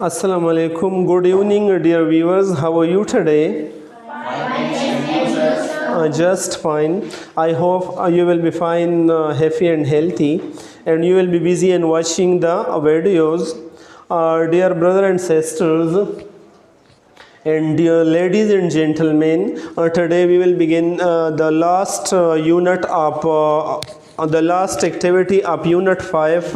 Assalamu alaikum. Good evening, dear viewers. How are you today? Just fine. I hope you will be fine, happy and healthy, and you will be busy and watching the videos. Dear brother and sisters, and dear ladies and gentlemen, today we will begin the last unit of the last activity of Unit 5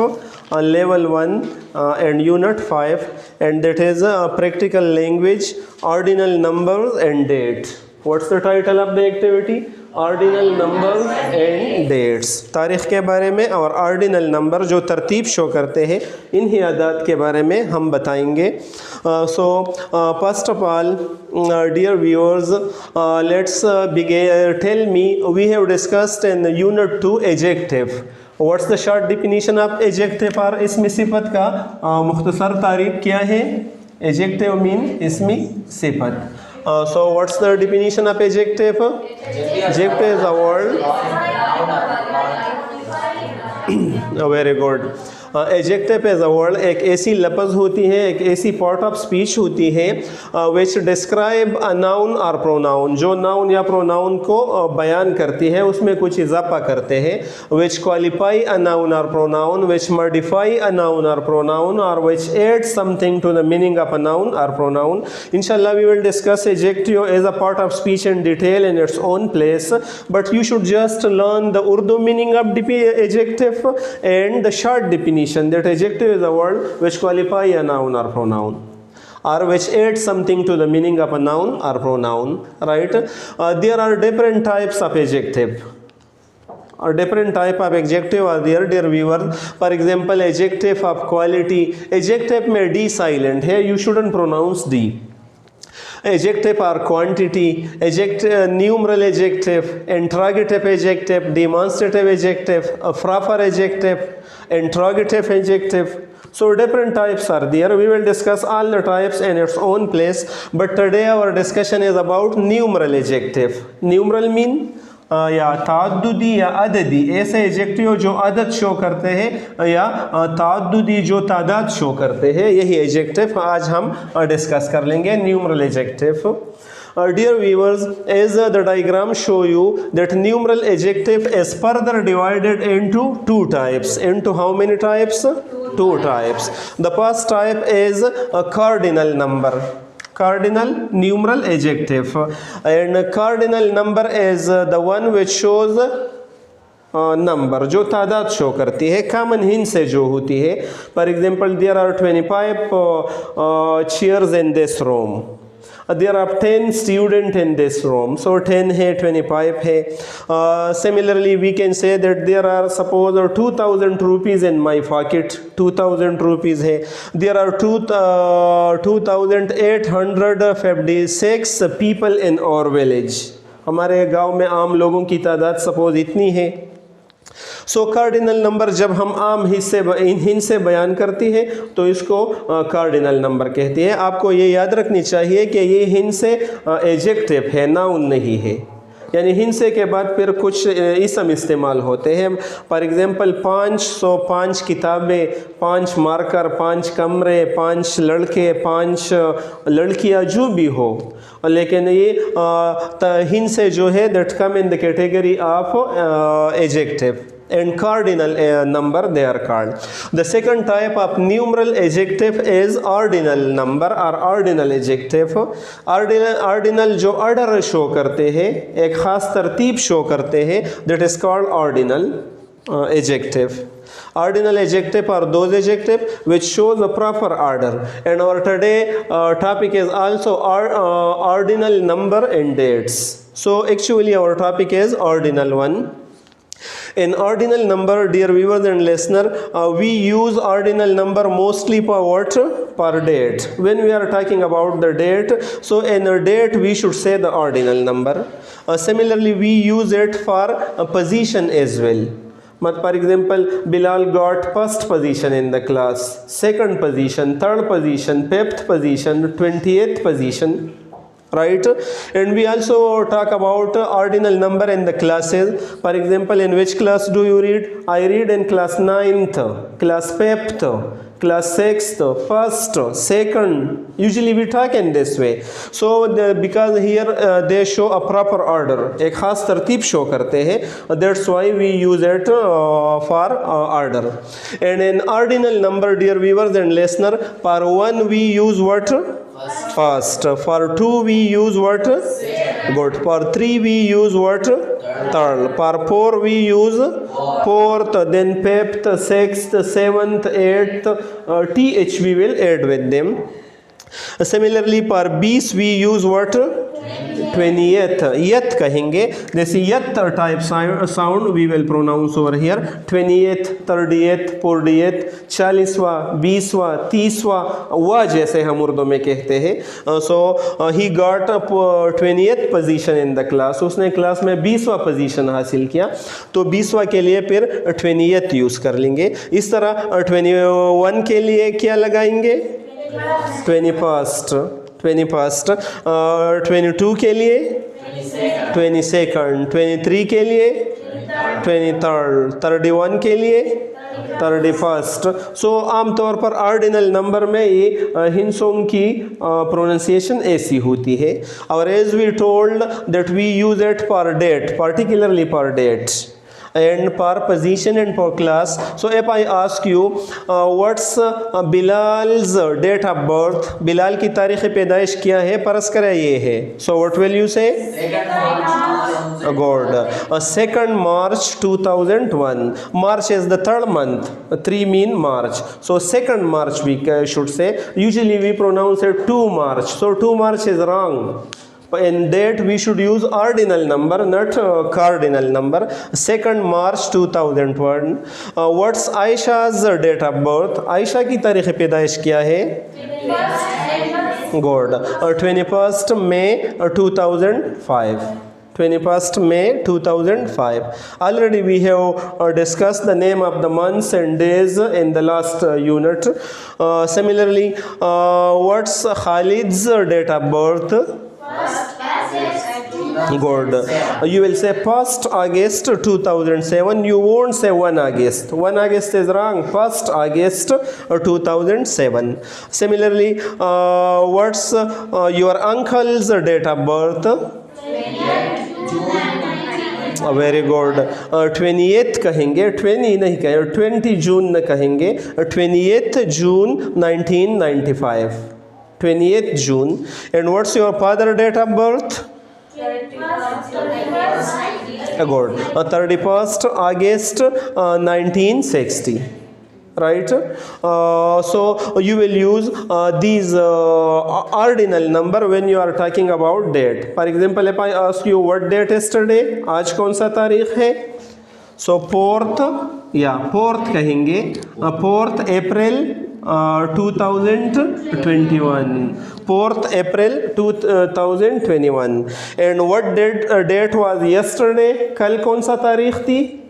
on Level 1 and Unit 5, and that is practical language, ordinal numbers and dates. What's the title of the activity? Ordinal number and dates, तारीख़ के बारे में और ordinal number जो तरतीब show करते हैं इन्हीं आदात के बारे में हम बताएंगे. So first of all dear viewers, let's begin. Tell me, we have discussed in unit 2 adjective. What's the short definition of adjective? और इसमें सिफत का मुख्तसर तारीफ क्या है? एडजेक्टिव मीन इसमें सिफत. So what's the definition of adjective? Adjective is a word. Very good. Adjective as a word एक ऐसी लफ्ज़ होती है, एक ऐसी पार्ट ऑफ स्पीच होती है विच डिस्क्राइब अ नाउन और प्रोनाउन, जो नाउन या प्रोनाउन को बयान करती है, उसमें कुछ इजाफा करते हैं. विच क्वालिफाई अ नाउन और pronoun, which modify a noun और प्रोनाउन, और which add something to the meaning of a noun और प्रोनाउन. इंशाल्लाह we will discuss adjective as a part of speech in detail in its own place, but you should just learn the Urdu meaning of adjective and the short definition. That adjective is a word which qualify a noun or pronoun, or which adds something to the meaning of a noun or pronoun, right? There are different types of adjective, or different type of adjective are there, dear viewers. For example, adjective of quality, adjective में D silent है, you shouldn't pronounce D. Adjective or quantity, adjective, numeral adjective, interrogative adjective, demonstrative adjective, proper adjective, interrogative adjective. So different types are there. We will discuss all the types in its own place, but today our discussion is about numeral adjective. Numeral mean या ताद्दुदी या अददी, ऐसे adjective जो अदद show करते हैं या ताद्दुदी जो तादाद शो करते हैं, यही एडजेक्टिव आज हम डिस्कस कर लेंगे. Numeral adjective. Dear viewers, as the diagram show you that numeral adjective is further divided into two types. Into how many types? Two types. The first type is a cardinal number. Cardinal numeral adjective, and cardinal number is the one which shows number, जो तादाद show करती है, common hint से जो होती है. For example, there are 25 chairs in this room. There are 10 students in this room, so 10 है, 25 है. Similarly, we can say that there are suppose 2000 rupees in my pocket. 2000 rupees है. There are 2856 people in our village. हमारे गांव में आम लोगों की तादाद सपोज इतनी है. सो कार्डिनल नंबर जब हम आम हिस्से से बयान करती है तो इसको कार्डिनल नंबर कहती है. आपको ये याद रखनी चाहिए कि ये हिंसे एडजेक्टिव है, नाउन नहीं है. यानी हिंसे के बाद फिर कुछ इसम इस्तेमाल होते हैं. फॉर एग्जांपल 505 किताबें, 5 मार्कर, 5 कमरे, 5 लड़के, 5 लड़कियां, जो भी हो, लेकिन ये हिंसे जो है that come in the category of adjective. And cardinal number they are called. The second type of numeral adjective is ordinal number or ordinal adjective. Ordinal जो order शो करते हैं, एक ख़ास तरतीब शो करते हैं, that is called ordinal adjective. Ordinal adjective are those adjective which shows a proper order. And our today topic is also ordinal number and dates. So actually our topic is ordinal one. In ordinal number, dear viewers and listener, we use ordinal number mostly for what? Per date. When we are talking about the date, so in a date we should say the ordinal number. Similarly, we use it for a position as well. For example, Bilal got first position in the class, second position, third position, fifth position, 20th position. Right? And we also talk about ordinal number in the classes. For example, in which class do you read? I read in class 9th, class 5th, class 6th, 1st, 2nd. Usually we talk in this way. So because here they show a proper order, एक खास तरतीब show करते हैं. That's why we use it for order. And in ordinal number, dear viewers and listener, for 1 we use what? First. For 2 we use what? Good. For 3 we use what? Third. For 4 we use fourth, then fifth, sixth, seventh, eighth. TH we will add with them. Similarly, for B's we use what? 20th. Yeth कहेंगे. This yeth type sound we will pronounce over here. 20th, 30th, 40th, 40वां, 20वां, 30वां, वह जैसे हम उर्दू में कहते हैं. So he got 20th position in the class. उसने class में 20वां position हासिल किया. तो 20वां के लिए फिर 20th यूज़ कर लेंगे. इस तरह 21 के लिए क्या लगाएंगे? 21st. 22 के लिए 22nd, 23 के लिए 23rd, 31 के लिए 31st. सो आमतौर पर ऑर्डिनल नंबर में ये हिंसों की प्रोनाउंसिएशन ऐसी होती है. और as we told that we use it for date, particularly for date and per position and per class. So if I ask you what's Bilal's date of birth, Bilal की तारीख़ पैदाइश क्या है? परस करें ये है. So what will you say? Good. 2nd March 2001. March is the 3rd month. 3 mean March. So 2nd March we should say. Usually we pronounce it 2 March. So 2 March is wrong. In date we should use ordinal number, not cardinal number. 2nd March 2001. What's Aisha's date of birth? Aisha की तारीख़ पैदाइश क्या है? Good. 21st May 2005. 21st May 2005. Already we have discussed the name of the months and days in the last unit. Similarly, what's Khalid's date of birth? Good. You will say 1st August 2007. You won't say 1 August. 1 August is wrong. 1st August 2007. Similarly, what's your uncle's date of birth? Very good. 28th कहेंगे, 20 नहीं कहेंगे, 20 June न कहेंगे. 28th June 1995. 28th June. And what's your father's date of birth? Good. 31st August 1960. Right? So you will use these ordinal number when you are talking about date. For example, if I ask you what date yesterday, आज कौन सा तारीख है? So 4th, yeah, 4th कहेंगे. 4th April 2021. 4th April 2021. And what date was yesterday? कल कौन सा तारीख थी?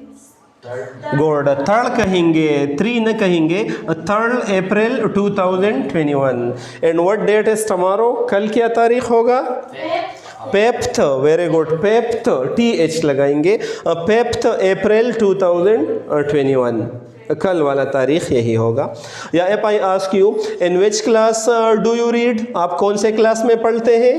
Good. 3rd कहेंगे, 3 न कहेंगे. 3rd April 2021. And what date is tomorrow? कल क्या तारीख होगा? 5th. Very good. 5th. TH लगाएंगे. 5th April 2021. कल वाला तारीख यही होगा. या if I ask you in which class do you read? आप कौन से क्लास में पढ़ते हैं?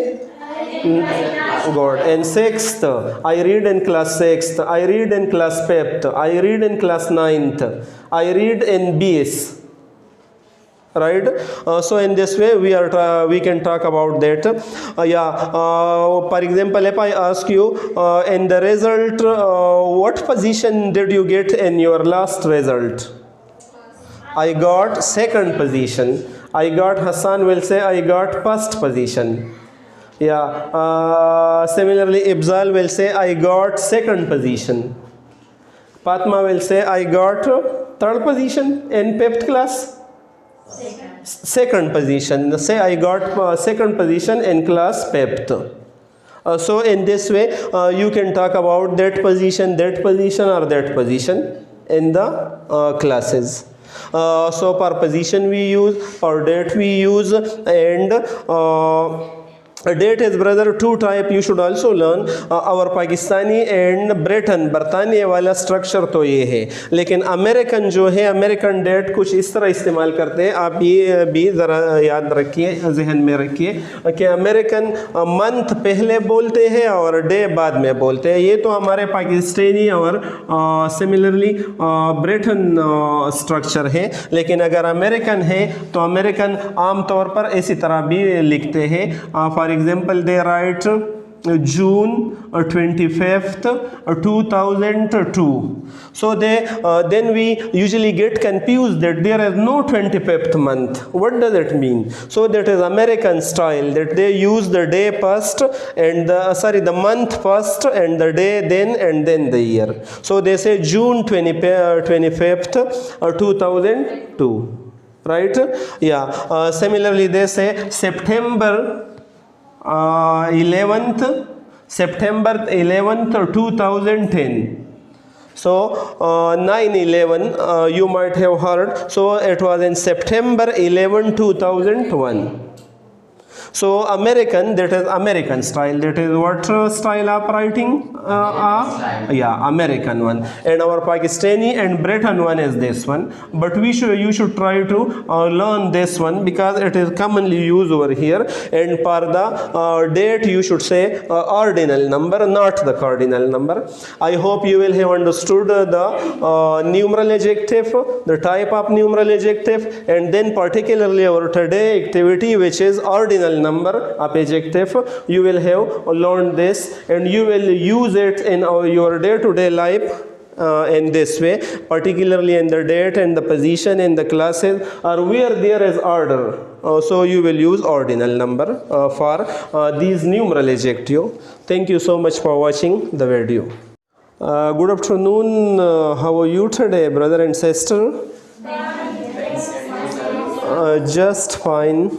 Good. In 6th. I read in class 6th. I read in class 5th. I read in class 9th. I read in BS. Right? So in this way we can talk about that. For example, if I ask you in the result, what position did you get in your last result? I got 2nd position. I got, Hassan will say, I got 1st position. Similarly, Ibzal will say, I got 2nd position. Fatma will say, I got 3rd position in 5th class. 2nd position. Say I got 2nd position in class 5th. So in this way you can talk about that position or that position in the classes. So per position we use, per date we use, and Date is brother two type you should also learn. Our Pakistani and Britain बरतानिया वाला structure तो ये है, लेकिन American जो है American date कुछ इस तरह इस्तेमाल करते हैं. आप ये भी ज़रा याद रखिए, जहन में रखिए कि अमेरिकन मंथ पहले बोलते हैं और डे बाद में बोलते हैं. ये तो हमारे पाकिस्तानी और सिमिलरली ब्रिटन स्ट्रक्चर है. लेकिन अगर अमेरिकन है तो अमेरिकन आमतौर पर इसी तरह भी लिखते हैं. For example they write June 25th 2002. So they then we usually get confused that there is no 25th month. What does it mean? So that is American style, that they use the day first and the month first and the day then and then the year. So they say June 25th 2002, right? Yeah. Similarly they say September 11th 2010. So 9/11 you might have heard, so it was in September 11 2001. So American, that is American style, that is what style of writing? Yeah, American one. And our Pakistani and Britain one is this one, but you should try to learn this one because it is commonly used over here. And for the date you should say ordinal number, not the cardinal number. I hope you will have understood the numeral adjective, the type of numeral adjective, and then particularly our today activity, which is ordinal number of adjective. You will have learned this and you will use it in your day-to-day life in this way, particularly in the date and the position in the classes or where there is order. So you will use ordinal number for these numeral adjective. Thank you so much for watching the video. Good afternoon. How are you today, brother and sister? Just fine.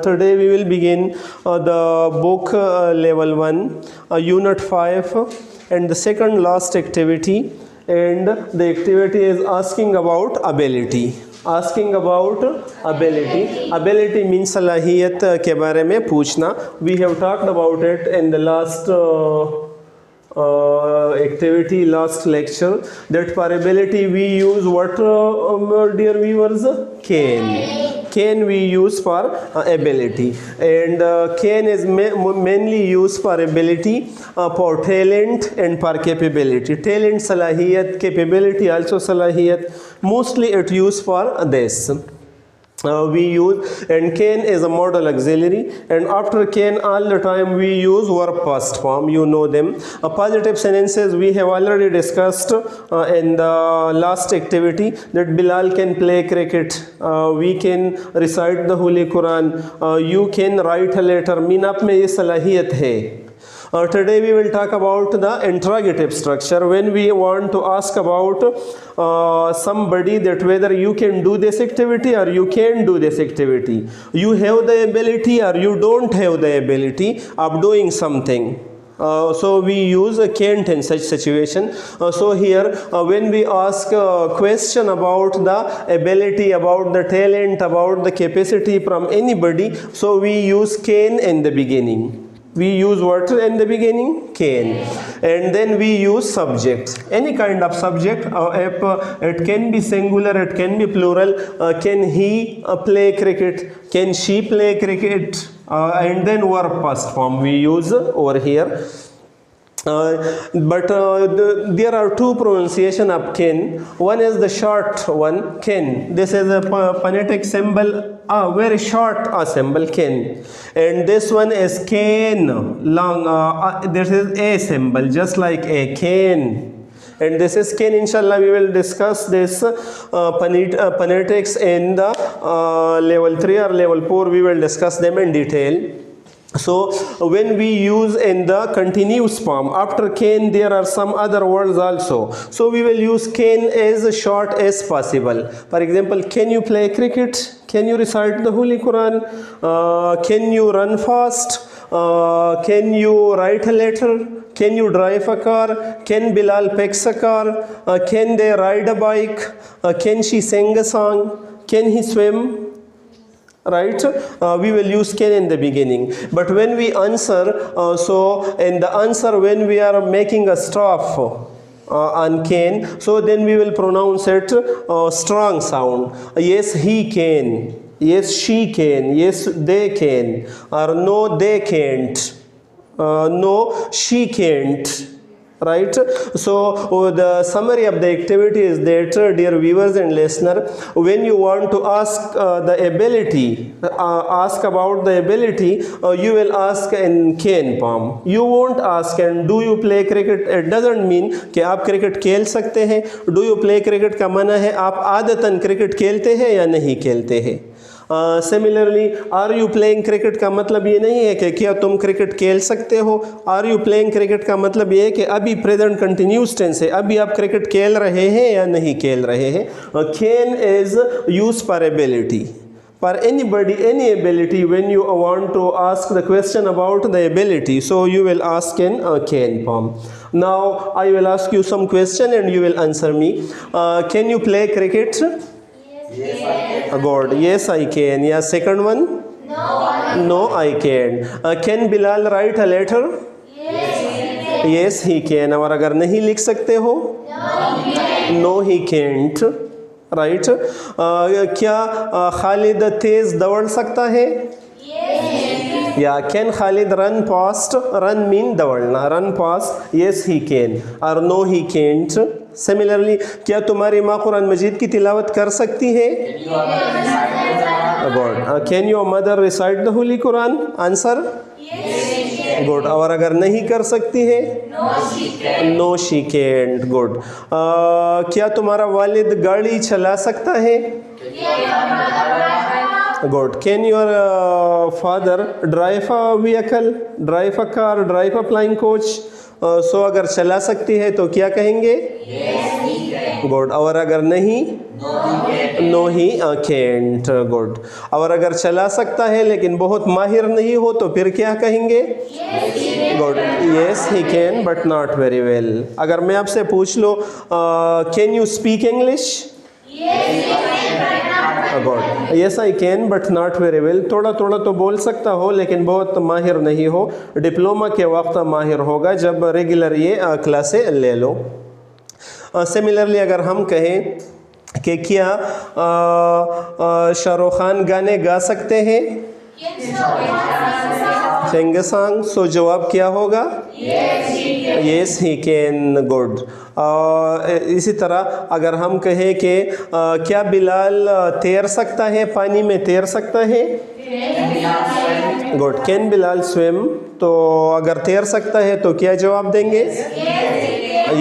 Today we will begin the book level 1, unit 5, and the second last activity, and the activity is asking about ability. Asking about ability means salahiyat के बारे में पूछना. We have talked about it in the last activity, last lecture, that for ability we use what, dear viewers? Can we use for ability, and can is mainly used for ability, for talent and for capability. Talent salahiyat, capability also salahiyat. Mostly it used for this. We use, and can is a modal auxiliary, and after can all the time we use verb past form. You know them. Positive sentences we have already discussed in the last activity, that Bilal can play cricket, we can recite the Holy Quran, you can write a letter. Mean आप में ये सलाहियत है. Today we will talk about the interrogative structure. When we want to ask about somebody that whether you can do this activity or you can do this activity, you have the ability or you don't have the ability of doing something. So we use a can't in such situation. So here when we ask a question about the ability, about the talent, about the capacity from anybody, so we use can in the beginning. We use what in the beginning? Can. And then we use subject, any kind of subject. It can be singular, it can be plural. Can he play cricket? Can she play cricket? And then verb past form we use over here. But there are two pronunciation of can. One is the short one, can. This is a phonetic symbol, very short symbol, can. And this one is can, long. This is a symbol, just like a can. And this is can. Inshallah we will discuss this phonetics in the level 3 or level 4. We will discuss them in detail. So when we use in the continuous form, after can there are some other words also. So we will use can as short as possible. For example, can you play cricket? Can you recite the Holy Quran? Can you run fast? Can you write a letter? Can you drive a car? Can Bilal fix a car? Can they ride a bike? Can she sing a song? Can he swim? right? We will use can in the beginning. But when we answer, so in the answer when we are making a stop on can, so then we will pronounce it strong sound. Yes, he can. Yes, she can. Yes, they can. Or no, they can't. No, she can't. Right? So the summary of the activity is that, dear viewers and listener, when you want to ask the ability, ask about the ability, you will ask in can form. You won't ask and do you play cricket. It doesn't mean कि आप cricket खेल सकते हैं. Do you play cricket का माना है आप आदतन क्रिकेट खेलते हैं या नहीं खेलते हैं. Similarly are you playing cricket का मतलब ये नहीं है कि क्या तुम क्रिकेट खेल सकते हो. आर यू प्लेइंग क्रिकेट का मतलब ये है कि अभी प्रेजेंट कंटिन्यूस टेंस है, अभी आप क्रिकेट खेल रहे हैं या नहीं खेल रहे हैं. Can is use for ability, for anybody, any ability. When you want to ask the question about the ability, so you will ask in can form. Now I will ask you some question and you will answer me. Can you play cricket? Yes, I can. Good. Yes, I can. Yeah, second one? No, I can. Can Bilal write a letter? Yes, he can. और अगर नहीं लिख सकते हो? No, he can't. Right. क्या खालिद तेज दौड़ सकता है? या can Khalid run fast? Run mean दौड़ना, run fast. Yes he can और नो ही कैंट. सिमिलरली क्या तुम्हारी माँ कुरान मजीद की तिलावत कर सकती है? Good. Can your mother recite the Holy Quran? Answer good. और अगर नहीं कर सकती है? No she can't. गुड. क्या तुम्हारा वालिद गाड़ी चला सकता है? Good. Can your father drive a vehicle, drive a car, drive a flying coach? So अगर चला सकती है तो क्या कहेंगे? गुड. और अगर नहीं? No he cantt. गुड. और अगर चला सकता है लेकिन बहुत माहिर नहीं हो तो फिर क्या कहेंगे? Good. Yes he can but not very well. अगर मैं आपसे पूछ लो can you speak English? Good. Yes I can but not very well. थोड़ा थोड़ा तो बोल सकता हो लेकिन बहुत माहिर नहीं हो. डिप्लोमा के वक्त माहिर होगा जब रेगुलर ये क्लासें ले लो. सिमिलरली अगर हम कहें कि क्या शाहरुख खान गाने गा सकते हैं? Sing song. सो जवाब क्या होगा? Yes he can. गुड. इसी तरह अगर हम कहें कि क्या बिलाल तैर सकता है, पानी में तैर सकता है? गुड. Can Bilal swim? तो अगर तैर सकता है तो क्या जवाब देंगे?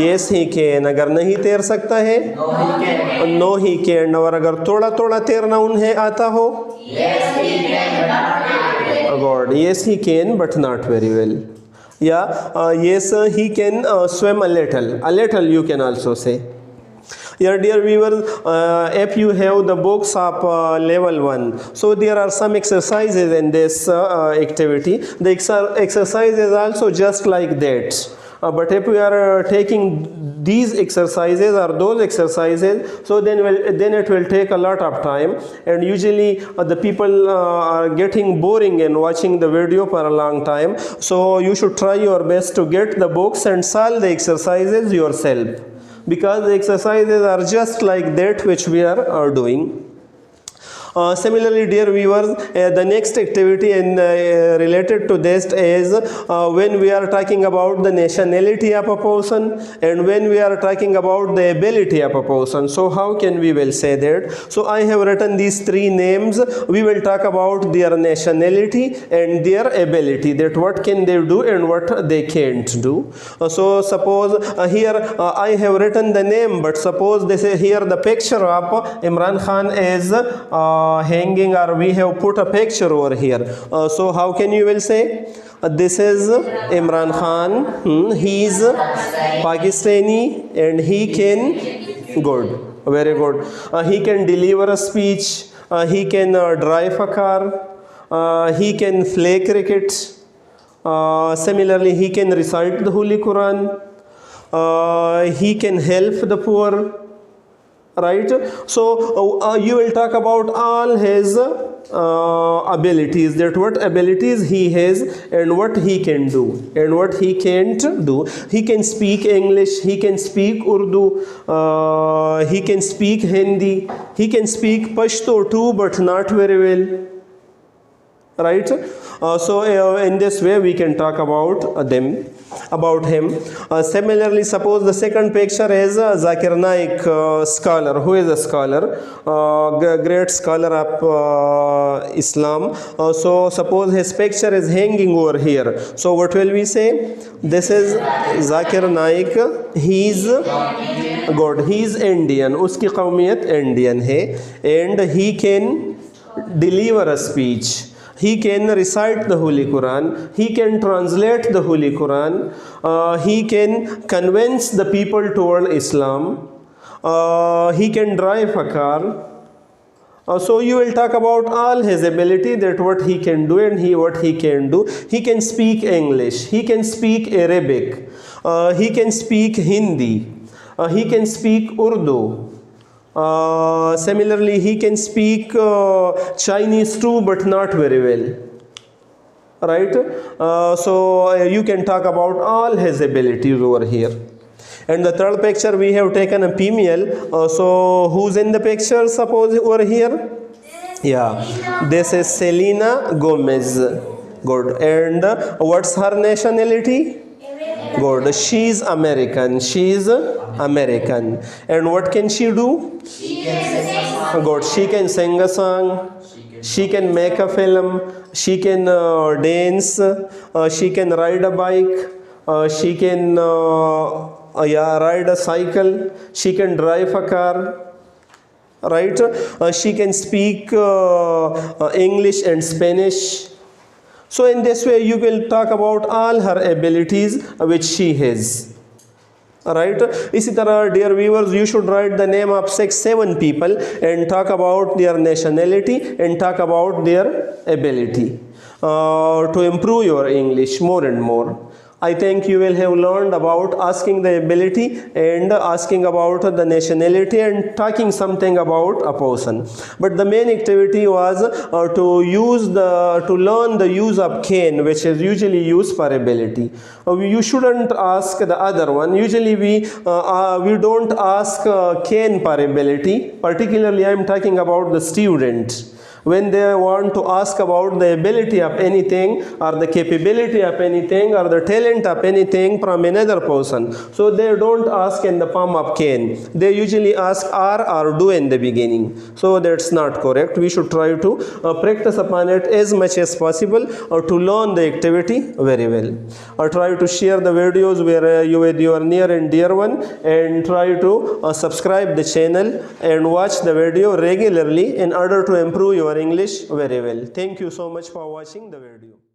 Yes he can. अगर नहीं तैर सकता है? No he can. और अगर थोड़ा थोड़ा तैरना उन्हें आता हो? Good. Yes he can but not very well. Yeah, yes, he can swim a little. A little you can also say. Yeah, dear viewers, if you have the books of level 1, so there are some exercises in this activity. The exercise is also just like that. But if we are taking these exercises or those exercises, so then it will take a lot of time, and usually the people are getting boring in watching the video for a long time. So you should try your best to get the books and solve the exercises yourself, because the exercises are just like that which we are doing. Similarly, dear viewers, the next activity related to this is when we are talking about the nationality of a person and when we are talking about the ability of a person. So how can we will say that? So I have written these three names. We will talk about their nationality and their ability, that what can they do and what they can't do. So suppose here I have written the name, but suppose this is here the picture of Imran Khan is hanging, or we have put a picture over here. So how can you will say? This is Imran Khan. He is Pakistani and he can. Good. Very good. He can deliver a speech. He can drive a car. He can play cricket. Similarly, he can recite the Holy Quran. He can help the poor. right? So you will talk about all his abilities, that what abilities he has and what he can do and what he can't do. He can speak English, he can speak Urdu, he can speak Hindi, he can speak Pashto too, but not very well, right? So in this way we can talk about him. Similarly, suppose the second picture is Zakir Naik, scholar. Who is a scholar? Great scholar of Islam. So suppose his picture is hanging over here. So what will we say? This is Zakir Naik. He's good. He's Indian. उसकी कौमियत Indian है, and he can deliver a speech. He can recite the Holy Quran, he can translate the Holy Quran, he can convince the people toward Islam, he can drive a car. So you will talk about all his ability, that what he can do and what he can do. He can speak English, he can speak Arabic, he can speak Hindi, he can speak Urdu. Similarly, he can speak Chinese too, but not very well, right? So you can talk about all his abilities over here. And the third picture we have taken a female. So who's in the picture? Suppose over here, yeah, this is Selena Gomez. Good. And what's her nationality? Good. She's American. She's American. And what can she do? Good. She can sing a song. She can make a film. She can dance. She can ride a bike. She can ride a cycle. She can drive a car. Right? She can speak English and Spanish. So in this way you will talk about all her abilities which she has. Right? इसी तरह dear viewers, you should write the name of 6-7 people and talk about their nationality and talk about their ability to improve your English more and more. I think you will have learned about asking the ability and asking about the nationality and talking something about a person. But the main activity was to learn the use of can, which is usually used for ability. You shouldn't ask the other one. Usually we don't ask can for ability. Particularly I am talking about the student. When they want to ask about the ability of anything or the capability of anything or the talent of anything from another person, so they don't ask in the form of can. They usually ask are or do in the beginning. So that's not correct. We should try to practice upon it as much as possible to learn the activity very well. Or try to share the videos with your near and dear one, and try to subscribe the channel and watch the video regularly in order to improve your English very well. Thank you so much for watching the video.